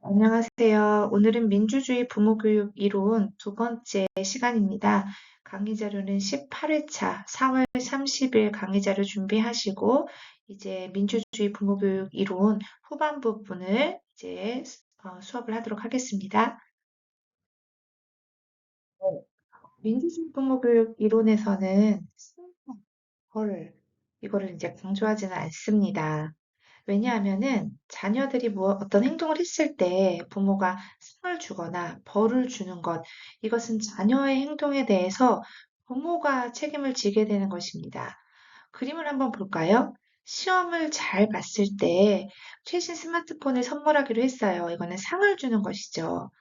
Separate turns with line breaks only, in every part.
안녕하세요. 오늘은 민주주의 부모교육 이론 두 번째 시간입니다. 강의 자료는 18회차 4월 30일 강의 자료 준비하시고, 이제 민주주의 부모교육 이론 후반 부분을 이제 수업을 하도록 하겠습니다. 민주주의 부모교육 이론에서는 벌, 이거를 이제 강조하지는 않습니다. 왜냐하면은 자녀들이 어떤 행동을 했을 때 부모가 상을 주거나 벌을 주는 것, 이것은 자녀의 행동에 대해서 부모가 책임을 지게 되는 것입니다. 그림을 한번 볼까요? 시험을 잘 봤을 때 최신 스마트폰을 선물하기로 했어요. 이거는 상을 주는 것이죠.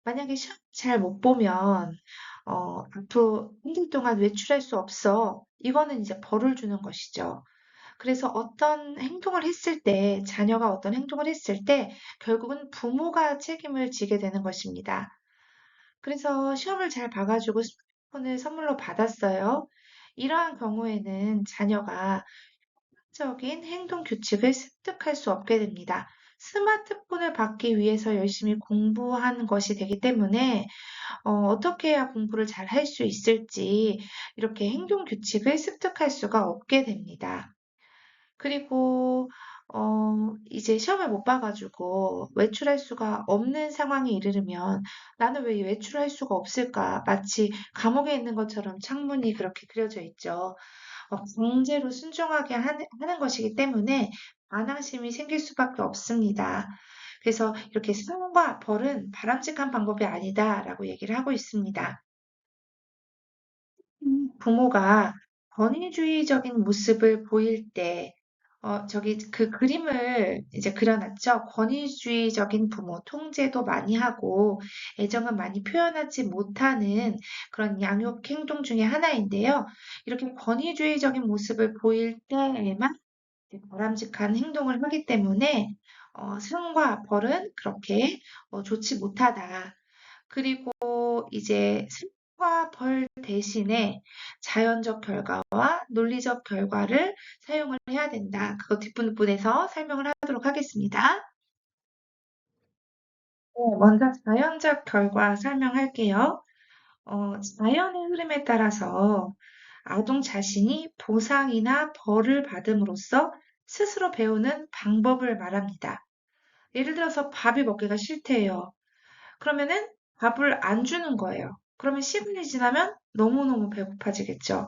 만약에 시험 잘 못 보면 앞으로 한달 동안 외출할 수 없어. 이거는 이제 벌을 주는 것이죠. 그래서 어떤 행동을 했을 때, 자녀가 어떤 행동을 했을 때, 결국은 부모가 책임을 지게 되는 것입니다. 그래서 시험을 잘 봐가지고 스마트폰을 선물로 받았어요. 이러한 경우에는 자녀가 적인 행동 규칙을 습득할 수 없게 됩니다. 스마트폰을 받기 위해서 열심히 공부하는 것이 되기 때문에 어떻게 해야 공부를 잘 할 수 있을지 이렇게 행동 규칙을 습득할 수가 없게 됩니다. 그리고 이제 시험을 못 봐 가지고 외출할 수가 없는 상황에 이르르면 '나는 왜 외출할 수가 없을까?' 마치 감옥에 있는 것처럼 창문이 그렇게 그려져 있죠. 강제로 순종하게 하는 것이기 때문에 반항심이 생길 수밖에 없습니다. 그래서 이렇게 "상과 벌은 바람직한 방법이 아니다."라고 얘기를 하고 있습니다. 부모가 권위주의적인 모습을 보일 때, 저기 그 그림을 이제 그려놨죠. 권위주의적인 부모, 통제도 많이 하고 애정은 많이 표현하지 못하는 그런 양육 행동 중에 하나인데요. 이렇게 권위주의적인 모습을 보일 때에만 이제 바람직한 행동을 하기 때문에 상과 벌은 그렇게 좋지 못하다. 그리고 이제 상과 벌 대신에 자연적 결과와 논리적 결과를 사용을 해야 된다. 그거 뒷부분에서 설명을 하도록 하겠습니다. 먼저 자연적 결과 설명할게요. 자연의 흐름에 따라서 아동 자신이 보상이나 벌을 받음으로써 스스로 배우는 방법을 말합니다. 예를 들어서 밥이 먹기가 싫대요. 그러면은 밥을 안 주는 거예요. 그러면 시간이 지나면 너무너무 배고파지겠죠.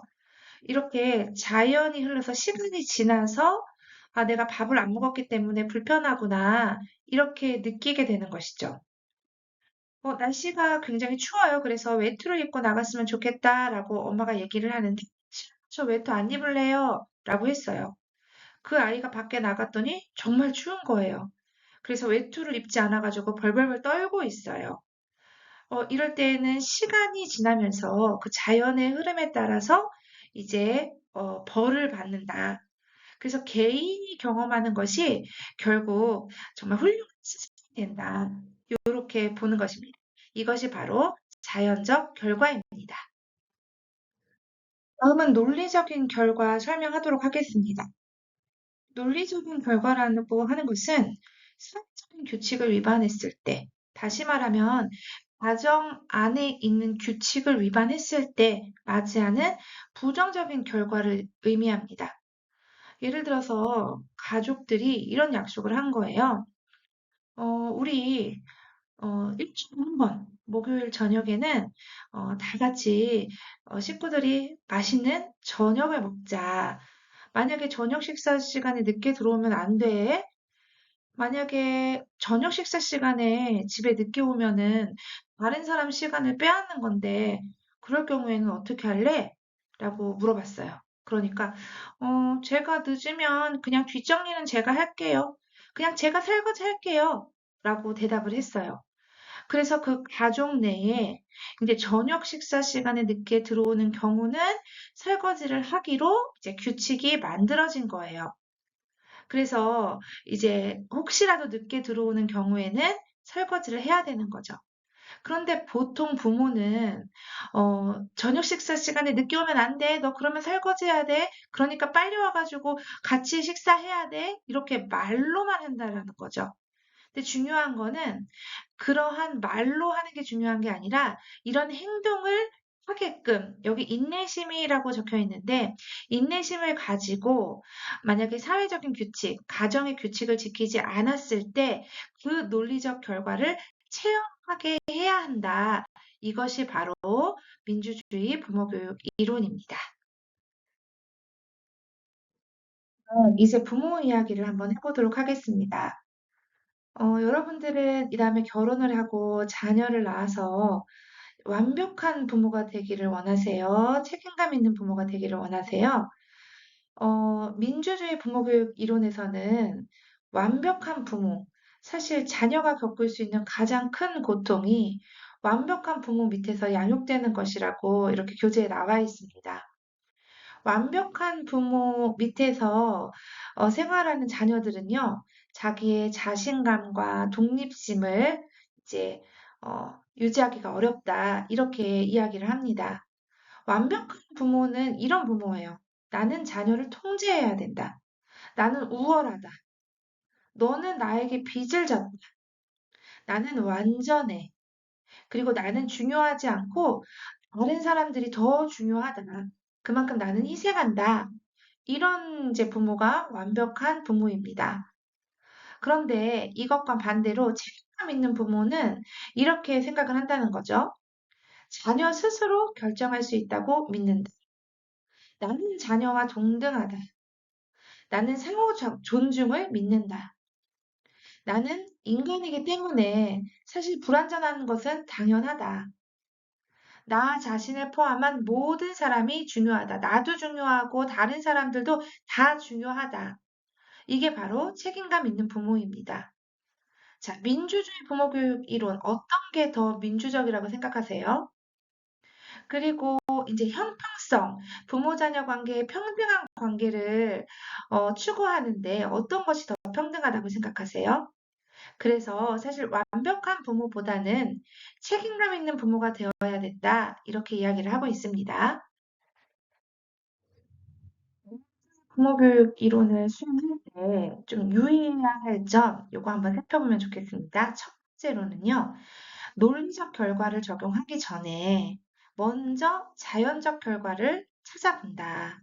이렇게 자연이 흘러서 시간이 지나서 아, 내가 밥을 안 먹었기 때문에 불편하구나. 이렇게 느끼게 되는 것이죠. 날씨가 굉장히 추워요. 그래서 외투를 입고 나갔으면 좋겠다라고 엄마가 얘기를 하는데, "싫어요. 저 외투 안 입을래요." 라고 했어요. 그 아이가 밖에 나갔더니 정말 추운 거예요. 그래서 외투를 입지 않아가지고 벌벌벌 떨고 있어요. 이럴 때에는 시간이 지나면서 그 자연의 흐름에 따라서 이제 벌을 받는다. 그래서 개인이 경험하는 것이 결국 정말 훌륭한 스승이 된다. 이렇게 보는 것입니다. 이것이 바로 자연적 결과입니다. 다음은 논리적인 결과 설명하도록 하겠습니다. 논리적인 결과라고 하는 것은 수학적인 규칙을 위반했을 때, 다시 말하면 가정 안에 있는 규칙을 위반했을 때 맞이하는 부정적인 결과를 의미합니다. 예를 들어서 가족들이 이런 약속을 한 거예요. 우리 일주일에 한 번, 목요일 저녁에는 다 같이 식구들이 맛있는 저녁을 먹자. 만약에 저녁 식사 시간에 늦게 들어오면 안 돼. 만약에 저녁 식사 시간에 집에 늦게 오면은 다른 사람 시간을 빼앗는 건데, 그럴 경우에는 어떻게 할래? 라고 물어봤어요. 그러니까, 제가 늦으면 그냥 뒷정리는 제가 할게요. 그냥 제가 설거지 할게요. 라고 대답을 했어요. 그래서 그 가족 내에 이제 저녁 식사 시간에 늦게 들어오는 경우는 설거지를 하기로 이제 규칙이 만들어진 거예요. 그래서 이제 혹시라도 늦게 들어오는 경우에는 설거지를 해야 되는 거죠. 그런데 보통 부모는 저녁 식사 시간에 늦게 오면 안 돼. 너 그러면 설거지해야 돼. 그러니까 빨리 와가지고 같이 식사해야 돼. 이렇게 말로만 한다라는 거죠. 근데 중요한 거는 그러한 말로 하는 게 중요한 게 아니라 이런 행동을 하게끔 여기 인내심이라고 적혀 있는데 인내심을 가지고 만약에 사회적인 규칙, 가정의 규칙을 지키지 않았을 때 그 논리적 결과를 체험하게 해야 한다. 이것이 바로 민주주의 부모교육 이론입니다. 이제 부모 이야기를 한번 해보도록 하겠습니다. 여러분들은 이 다음에 결혼을 하고 자녀를 낳아서 완벽한 부모가 되기를 원하세요? 책임감 있는 부모가 되기를 원하세요? 민주주의 부모교육 이론에서는 완벽한 부모, 사실 자녀가 겪을 수 있는 가장 큰 고통이 완벽한 부모 밑에서 양육되는 것이라고 이렇게 교재에 나와 있습니다. 완벽한 부모 밑에서 생활하는 자녀들은요, 자기의 자신감과 독립심을 이제 유지하기가 어렵다. 이렇게 이야기를 합니다. 완벽한 부모는 이런 부모예요. 나는 자녀를 통제해야 된다. 나는 우월하다. 너는 나에게 빚을 졌다. 나는 완전해. 그리고 나는 중요하지 않고 다른 사람들이 더 중요하다. 그만큼 나는 희생한다. 이런 이제 부모가 완벽한 부모입니다. 그런데 이것과 반대로 책임감 있는 부모는 이렇게 생각을 한다는 거죠. 자녀 스스로 결정할 수 있다고 믿는다. 나는 자녀와 동등하다. 나는 상호 존중을 믿는다. 나는 인간이기 때문에 사실 불완전한 것은 당연하다. 나 자신을 포함한 모든 사람이 중요하다. 나도 중요하고 다른 사람들도 다 중요하다. 이게 바로 책임감 있는 부모입니다. 자, 민주주의 부모교육 이론 어떤 게 더 민주적이라고 생각하세요? 그리고 이제 형평성, 부모-자녀 관계의 평등한 관계를 추구하는데 어떤 것이 더 평등하다고 생각하세요? 그래서 사실 완벽한 부모보다는 책임감 있는 부모가 되어야 된다. 이렇게 이야기를 하고 있습니다. 부모교육 이론을 수행할 때 좀 유의해야 할 점, 요거 한번 살펴보면 좋겠습니다. 첫 번째로는요, 논리적 결과를 적용하기 전에 먼저 자연적 결과를 찾아본다.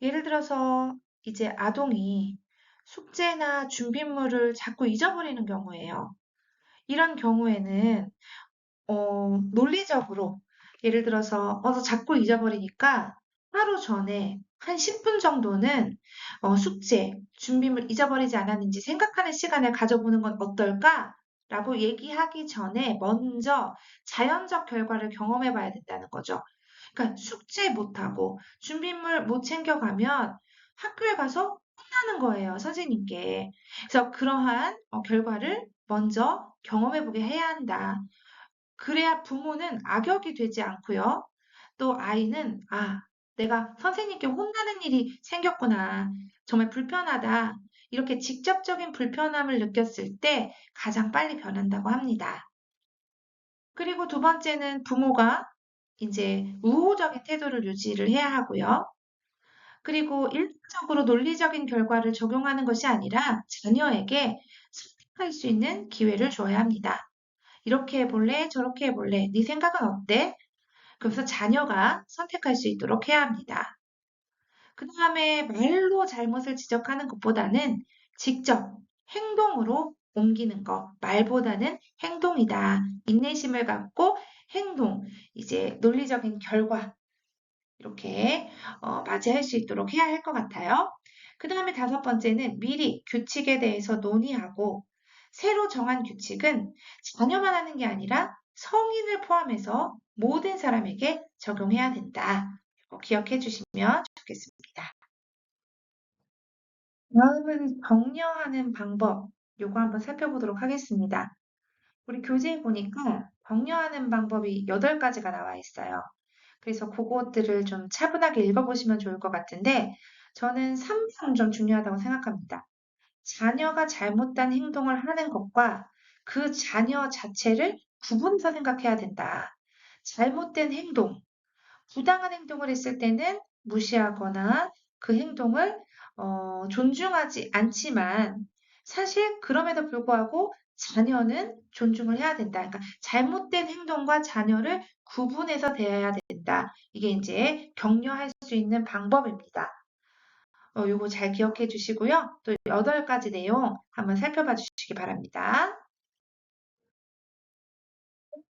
예를 들어서 이제 아동이 숙제나 준비물을 자꾸 잊어버리는 경우예요. 이런 경우에는 논리적으로 예를 들어서 너 자꾸 잊어버리니까 하루 전에 한 10분 정도는 숙제, 준비물 잊어버리지 않았는지 생각하는 시간을 가져보는 건 어떨까? 라고 얘기하기 전에 먼저 자연적 결과를 경험해 봐야 된다는 거죠. 그러니까 숙제 못하고 준비물 못 챙겨가면 학교에 가서 혼나는 거예요, 선생님께. 그래서 그러한 결과를 먼저 경험해 보게 해야 한다. 그래야 부모는 악역이 되지 않고요. 또 아이는 내가 선생님께 혼나는 일이 생겼구나. 정말 불편하다. 이렇게 직접적인 불편함을 느꼈을 때 가장 빨리 변한다고 합니다. 그리고 두 번째는 부모가 이제 우호적인 태도를 유지를 해야 하고요. 그리고 일방적으로 논리적인 결과를 적용하는 것이 아니라 자녀에게 선택할 수 있는 기회를 줘야 합니다. 이렇게 해볼래? 저렇게 해볼래? 네 생각은 어때? 그래서 자녀가 선택할 수 있도록 해야 합니다. 그 다음에 말로 잘못을 지적하는 것보다는 직접 행동으로 옮기는 것. 말보다는 행동이다. 인내심을 갖고 행동, 이제 논리적인 결과, 이렇게 맞이할 수 있도록 해야 할 것 같아요. 그 다음에 다섯 번째는 미리 규칙에 대해서 논의하고 새로 정한 규칙은 자녀만 하는 게 아니라 성인을 포함해서 모든 사람에게 적용해야 된다. 기억해 주시면 좋겠습니다. 다음은 격려하는 방법. 요거 한번 살펴보도록 하겠습니다. 우리 교재에 보니까 격려하는 방법이 8가지가 나와 있어요. 그래서 그것들을 좀 차분하게 읽어보시면 좋을 것 같은데, 저는 3번 좀 중요하다고 생각합니다. 자녀가 잘못된 행동을 하는 것과 그 자녀 자체를 구분해서 생각해야 된다. 잘못된 행동, 부당한 행동을 했을 때는 무시하거나 그 행동을 존중하지 않지만 사실 그럼에도 불구하고 자녀는 존중을 해야 된다. 그러니까 잘못된 행동과 자녀를 구분해서 대해야 된다. 이게 이제 격려할 수 있는 방법입니다. 요거 잘 기억해 주시고요. 또 8가지 내용 한번 살펴봐 주시기 바랍니다.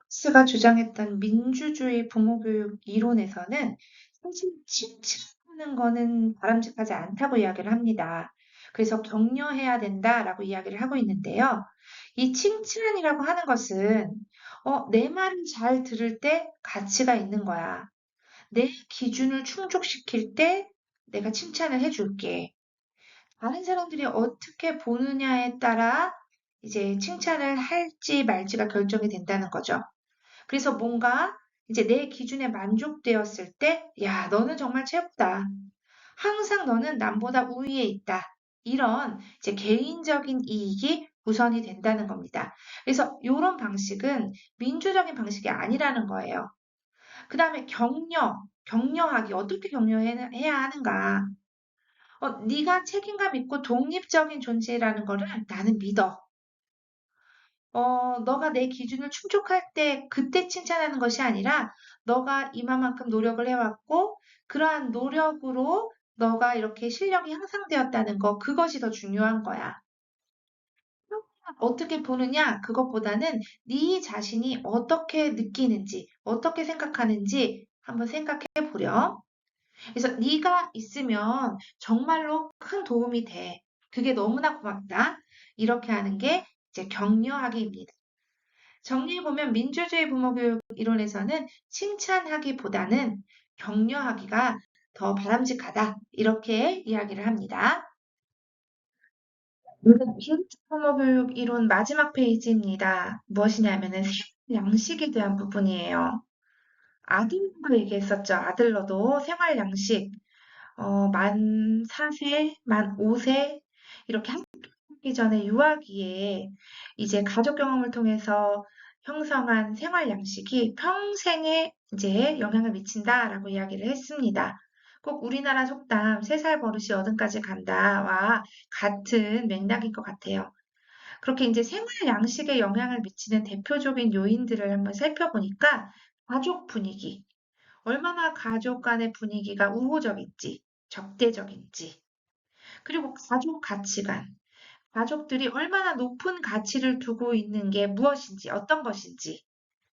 스가 주장했던 민주주의 부모교육 이론에서는 사실 칭찬하는 거는 바람직하지 않다고 이야기를 합니다. 그래서 격려해야 된다라고 이야기를 하고 있는데요. 이 칭찬이라고 하는 것은 내 말을 잘 들을 때 가치가 있는 거야. 내 기준을 충족시킬 때 내가 칭찬을 해줄게. 다른 사람들이 어떻게 보느냐에 따라 이제 칭찬을 할지 말지가 결정이 된다는 거죠. 그래서 뭔가 이제 내 기준에 만족되었을 때, 야, 너는 정말 최고다. 항상 너는 남보다 우위에 있다. 이런 이제 개인적인 이익이 우선이 된다는 겁니다. 그래서 이런 방식은 민주적인 방식이 아니라는 거예요. 그 다음에 격려하기. 어떻게 격려해야 하는가? 네가 책임감 있고 독립적인 존재라는 거를 나는 믿어. 너가 내 기준을 충족할 때 그때 칭찬하는 것이 아니라 너가 이만큼 노력을 해왔고 그러한 노력으로 너가 이렇게 실력이 향상되었다는 거 그것이 더 중요한 거야. 어떻게 보느냐 그것보다는 네 자신이 어떻게 느끼는지 어떻게 생각하는지 한번 생각해 보렴. 그래서 네가 있으면 정말로 큰 도움이 돼. 그게 너무나 고맙다. 이렇게 하는 게 이제 격려하기입니다. 정리해보면 민주주의 부모교육 이론에서는 칭찬하기보다는 격려하기가 더 바람직하다. 이렇게 이야기를 합니다. 민주주의 부모교육 이론 마지막 페이지입니다. 무엇이냐면은 양식에 대한 부분이에요. 아들러도 얘기했었죠. 아들러도 생활 양식. 만 4세, 만 5세 이렇게 학기 전에 유아기에 이제 가족 경험을 통해서 형성한 생활 양식이 평생에 이제 영향을 미친다라고 이야기를 했습니다. 꼭 우리나라 속담 3살 버릇이 어른까지 간다와 같은 맥락인 것 같아요. 그렇게 이제 생활 양식에 영향을 미치는 대표적인 요인들을 한번 살펴보니까 가족 분위기, 얼마나 가족 간의 분위기가 우호적인지, 적대적인지, 그리고 가족 가치관, 가족들이 얼마나 높은 가치를 두고 있는 게 무엇인지, 어떤 것인지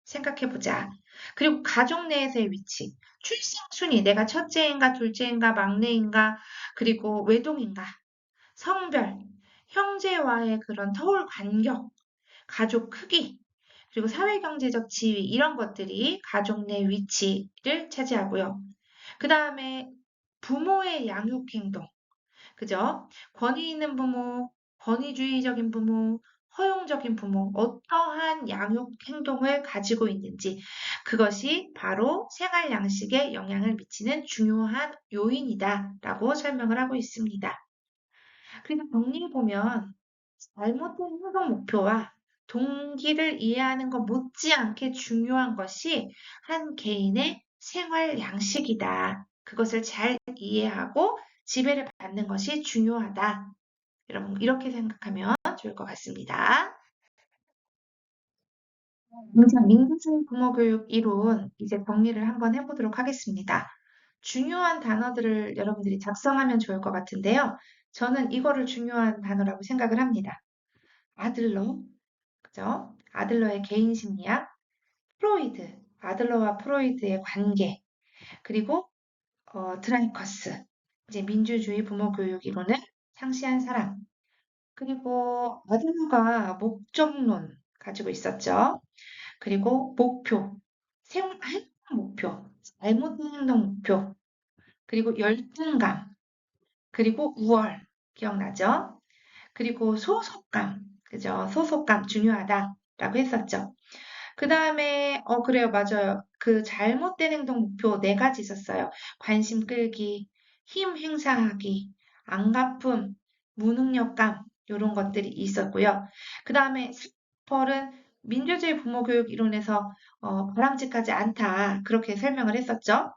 생각해 보자. 그리고 가족 내에서의 위치, 출생 순위, 내가 첫째인가, 둘째인가, 막내인가, 그리고 외동인가, 성별, 형제와의 그런 터울 간격, 가족 크기, 그리고 사회경제적 지위, 이런 것들이 가족 내 위치를 차지하고요. 그 다음에 부모의 양육 행동, 그죠? 권위 있는 부모, 권위주의적인 부모, 허용적인 부모, 어떠한 양육 행동을 가지고 있는지, 그것이 바로 생활 양식에 영향을 미치는 중요한 요인이다라고 설명을 하고 있습니다. 그래서 정리해보면 잘못된 행동 목표와 동기를 이해하는 것 못지않게 중요한 것이 한 개인의 생활 양식이다. 그것을 잘 이해하고 지배를 받는 것이 중요하다. 여러분, 이렇게 생각하면 좋을 것 같습니다. 민주주의 부모교육 이론 이제 정리를 한번 해보도록 하겠습니다. 중요한 단어들을 여러분들이 작성하면 좋을 것 같은데요. 저는 이거를 중요한 단어라고 생각을 합니다. 아들러, 그죠? 아들러의 개인 심리학, 프로이드, 아들러와 프로이드의 관계, 그리고 드라이커스, 이제 민주주의 부모교육 이론을 상시한 사람, 그리고 아들러가 목적론 가지고 있었죠. 그리고 목표, 행동 목표, 잘못된 행동 목표, 그리고 열등감, 그리고 우월, 기억나죠? 그리고 소속감, 그죠? 소속감 중요하다라고 했었죠. 그 다음에, 그래요, 맞아요. 그 잘못된 행동 목표 4가지 있었어요. 관심 끌기, 힘 행사하기, 안가품, 무능력감, 이런 것들이 있었고요. 그 다음에 스펄은 민주주의 부모교육 이론에서 바람직하지 않다. 그렇게 설명을 했었죠.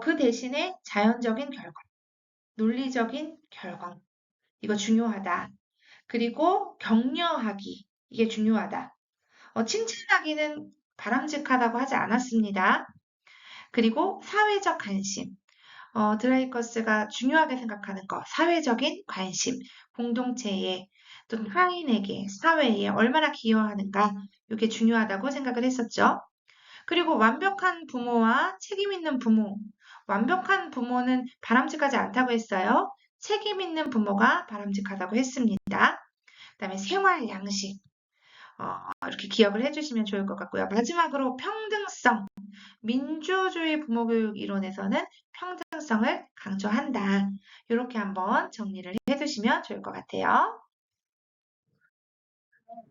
그 대신에 자연적인 결과, 논리적인 결과, 이거 중요하다. 그리고 격려하기. 이게 중요하다. 칭찬하기는 바람직하다고 하지 않았습니다. 그리고 사회적 관심. 드라이커스가 중요하게 생각하는 것, 사회적인 관심, 공동체에 또는 타인에게, 사회에 얼마나 기여하는가, 이게 중요하다고 생각을 했었죠. 그리고 완벽한 부모와 책임 있는 부모. 완벽한 부모는 바람직하지 않다고 했어요. 책임 있는 부모가 바람직하다고 했습니다. 그다음에 생활 양식. 이렇게 기억을 해주시면 좋을 것 같고요. 마지막으로 평등성. 민주주의 부모교육 이론에서는 평등성을 강조한다. 이렇게 한번 정리를 해두시면 좋을 것 같아요.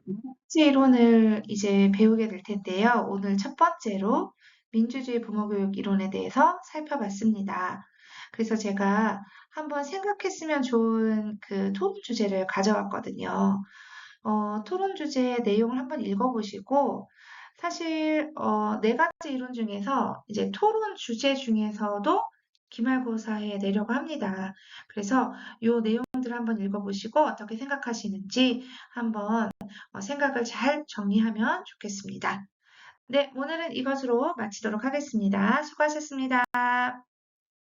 두 번째 이론을 이제 배우게 될 텐데요. 오늘 첫 번째로 민주주의 부모교육 이론에 대해서 살펴봤습니다. 그래서 제가 한번 생각했으면 좋은 그 토론 주제를 가져왔거든요. 토론 주제의 내용을 한번 읽어보시고, 사실, 네 가지 이론 중에서 이제 토론 주제 중에서도 기말고사에 내려고 합니다. 그래서 이 내용들을 한번 읽어보시고 어떻게 생각하시는지 한번 생각을 잘 정리하면 좋겠습니다. 네, 오늘은 이것으로 마치도록 하겠습니다. 수고하셨습니다.